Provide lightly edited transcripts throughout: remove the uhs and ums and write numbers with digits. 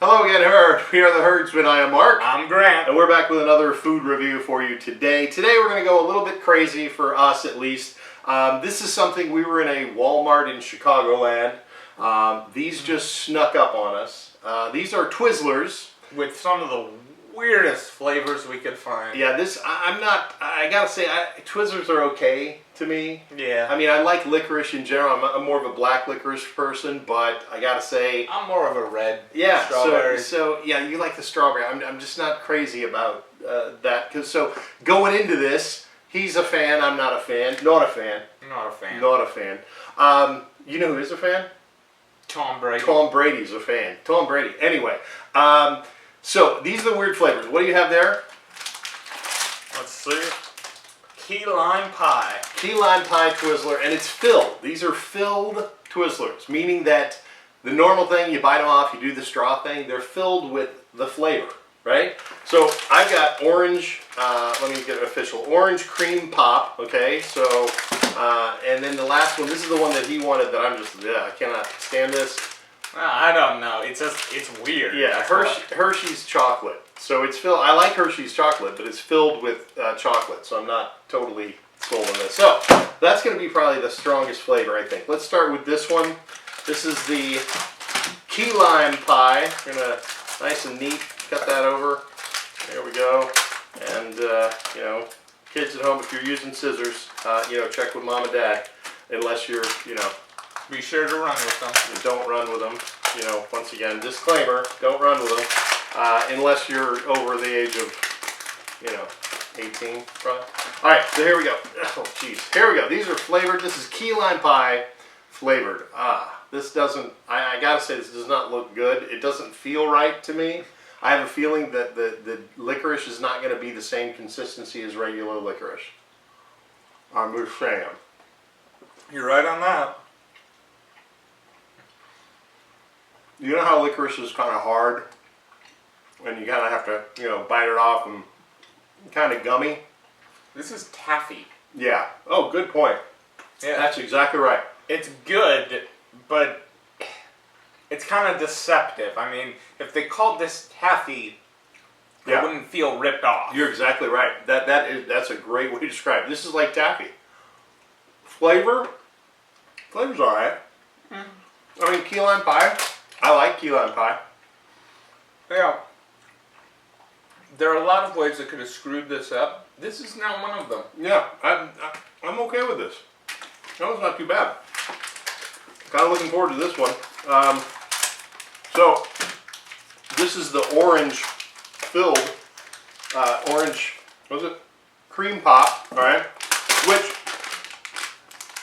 Hello again, Herd. We are the Herdsmen. I am Mark. I'm Grant. And we're back with another food review for you today. Today we're going to go a little bit crazy, for us at least. This is something, we were in a Walmart in Chicagoland. These just snuck up on us. These are Twizzlers. With some of the weirdest flavors we could find. Yeah, I gotta say, Twizzlers are okay to me. Yeah. I mean, I like licorice in general. I'm more of a black licorice person, but I gotta say... I'm more of a red strawberry. So yeah, you like the strawberry. I'm just not crazy about that. So going into this, he's a fan, I'm not a fan. Not a fan. Not a fan. Not a fan. You know who is a fan? Tom Brady. Tom Brady's a fan. Tom Brady. Anyway, so these are the weird flavors. What do you have there? Let's see. Key lime pie. Key lime pie Twizzler, and it's filled. These are filled Twizzlers, meaning that the normal thing, you bite them off, you do the straw thing, they're filled with the flavor, right? So I've got orange, let me get it official, orange cream pop, okay? So, and then the last one, this is the one that he wanted that I'm just, I cannot stand this. I don't know. It's weird. Yeah, Hershey's chocolate. So it's filled. I like Hershey's chocolate, but it's filled with chocolate. So I'm not totally sold on this. So that's going to be probably the strongest flavor, I think. Let's start with this one. This is the key lime pie. We're gonna nice and neat cut that over. There we go. And you know, kids at home, if you're using scissors, you know, check with mom and dad. Unless you're, you know. Be sure to run with them. Don't run with them. You know, once again, disclaimer, don't run with them. Unless you're over the age of, you know, 18, probably. All right, so here we go. Oh, jeez. Here we go. These are flavored. This is key lime pie flavored. This doesn't, I gotta say, this does not look good. It doesn't feel right to me. I have a feeling that the licorice is not going to be the same consistency as regular licorice. I'm just saying. You're right on that. You know how licorice is kind of hard, and you kind of have to, you know, bite it off and kind of gummy? This is taffy. Yeah. Oh, good point. Yeah. That's exactly right. It's good, but it's kind of deceptive. I mean, if they called this taffy, it wouldn't feel ripped off. You're exactly right. That's a great way to describe it. This is like taffy. Flavor's all right. Mm. I mean, key lime pie. I like key lime pie. Yeah. There are a lot of ways that could have screwed this up. This is not one of them. Yeah, I'm okay with this. That was not too bad. Kind of looking forward to this one. So, this is the orange filled, orange, what was it? Cream pop, all right? Which,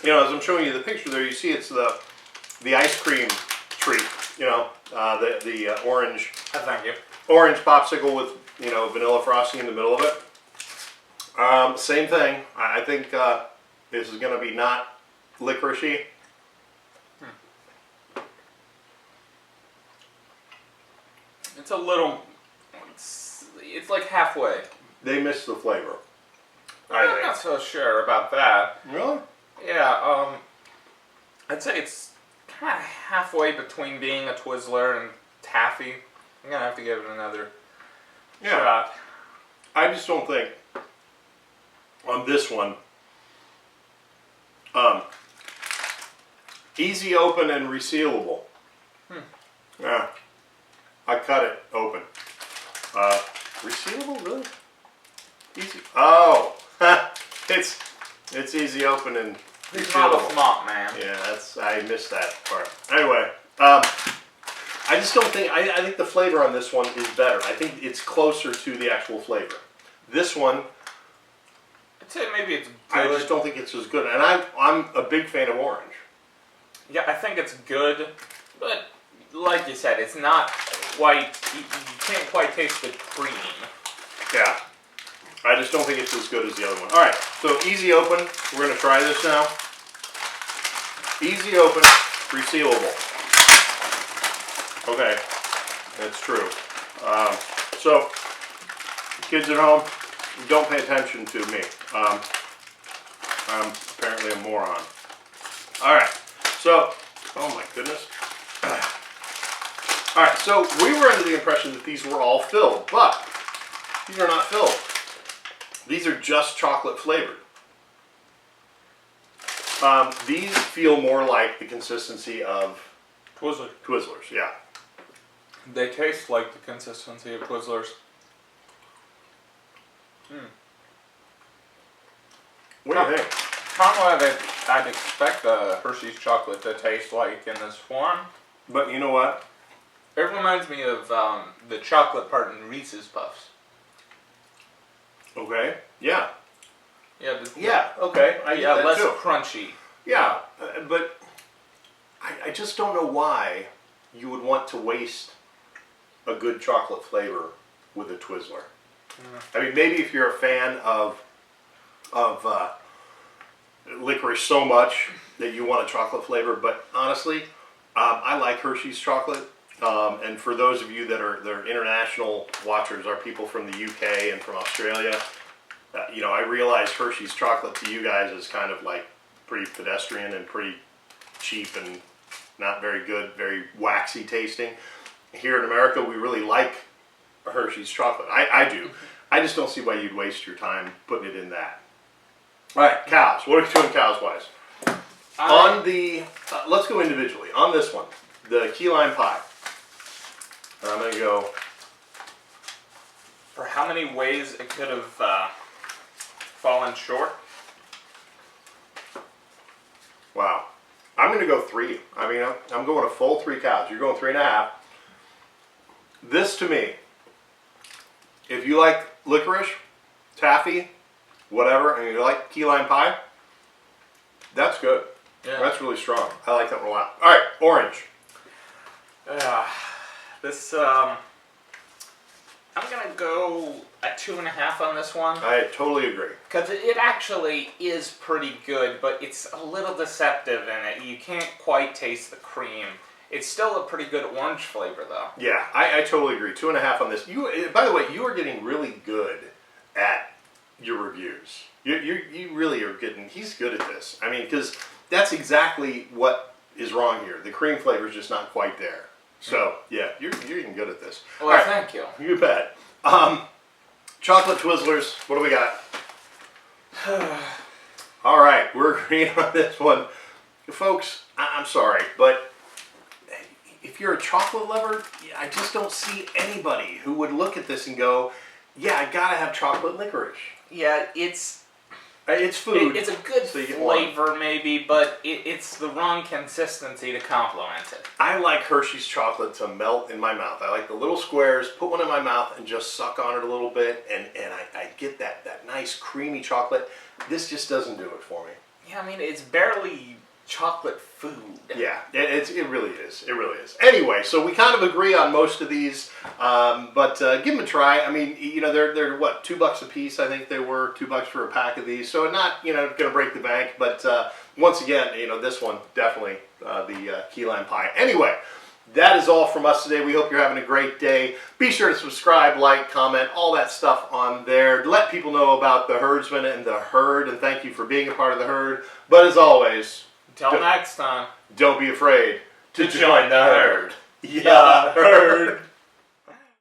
you know, as I'm showing you the picture there, you see it's the ice cream treat. You know, the orange. Thank you. Orange popsicle with, you know, vanilla frosting in the middle of it. Same thing. I think this is going to be not licoricey. It's a little. It's like halfway. They missed the flavor. I'm not so sure about that. Really? Yeah. I'd say it's kind of halfway between being a Twizzler and taffy. I'm gonna have to give it another shot. I just don't think on this one, easy open and resealable. Yeah, I cut it open. Resealable, really? Easy. Oh, it's easy open and. He's not a smart man. Yeah, I missed that part. Anyway, I just don't think, I think the flavor on this one is better. I think it's closer to the actual flavor. This one, I'd say maybe it's good. I just don't think it's as good. And I'm a big fan of orange. Yeah, I think it's good, but like you said, it's not quite, you can't quite taste the cream. Yeah. I just don't think it's as good as the other one. Alright, so easy open. We're going to try this now. Easy open, resealable. Okay, that's true. So, kids at home, don't pay attention to me. I'm apparently a moron. Alright, so, oh my goodness. All right, so we were under the impression that these were all filled, but these are not filled. These are just chocolate flavored. These feel more like the consistency of Twizzlers. Twizzlers, yeah. They taste like the consistency of Twizzlers. What do you think? Kind of what I'd expect the Hershey's chocolate to taste like in this form. But you know what? It reminds me of the chocolate part in Reese's Puffs. Okay, yeah. Yeah, Yeah, okay, I get that less too. crunchy. Yeah, but I just don't know why you would want to waste a good chocolate flavor with a Twizzler. I mean, maybe if you're a fan of licorice so much that you want a chocolate flavor, but honestly, I like Hershey's chocolate. And for those of you that are international watchers, are people from the UK and from Australia, you know, I realize Hershey's chocolate to you guys is kind of like pretty pedestrian and pretty cheap and not very good, very waxy tasting. Here in America, we really like Hershey's chocolate. I do. I just don't see why you'd waste your time putting it in that. All right, cows. What are we doing cows-wise? On the, let's go individually. On this one, the key lime pie. I'm going to go. For how many ways it could have fallen short? Wow. I'm going to go 3. I mean, I'm going a full 3 cows. You're going 3.5. This to me, if you like licorice, taffy, whatever, and you like key lime pie, that's good. Yeah. That's really strong. I like that one a lot. All right, orange. This, I'm gonna go a 2.5 on this one. I totally agree. Because it actually is pretty good, but it's a little deceptive in it. You can't quite taste the cream. It's still a pretty good orange flavor, though. Yeah, I totally agree. 2.5 on this. By the way, you are getting really good at your reviews. You really are getting. He's good at this. I mean, because that's exactly what is wrong here. The cream flavor is just not quite there. So yeah, you're getting good at this. Well, right. Thank you. You bet. Chocolate Twizzlers. What do we got? All right, we're agreeing on this one, folks. I'm sorry, but if you're a chocolate lover, I just don't see anybody who would look at this and go, "Yeah, I gotta have chocolate licorice." Yeah, it's food. It's a good flavor, maybe, but it's the wrong consistency to complement it. I like Hershey's chocolate to melt in my mouth. I like the little squares, put one in my mouth and just suck on it a little bit, and I get that nice creamy chocolate. This just doesn't do it for me. Yeah, I mean, it's barely chocolate food. Yeah, it really is. It really is. Anyway, so we kind of agree on most of these, but give them a try. I mean, you know, they're what, $2 a piece? I think they were $2 for a pack of these. So not, you know, going to break the bank, but once again, you know, this one definitely the key lime pie. Anyway, that is all from us today. We hope you're having a great day. Be sure to subscribe, like, comment, all that stuff on there. Let people know about the herdsman and the herd, and thank you for being a part of the herd. But as always, until next time, don't be afraid to join the herd. Yeah, herd.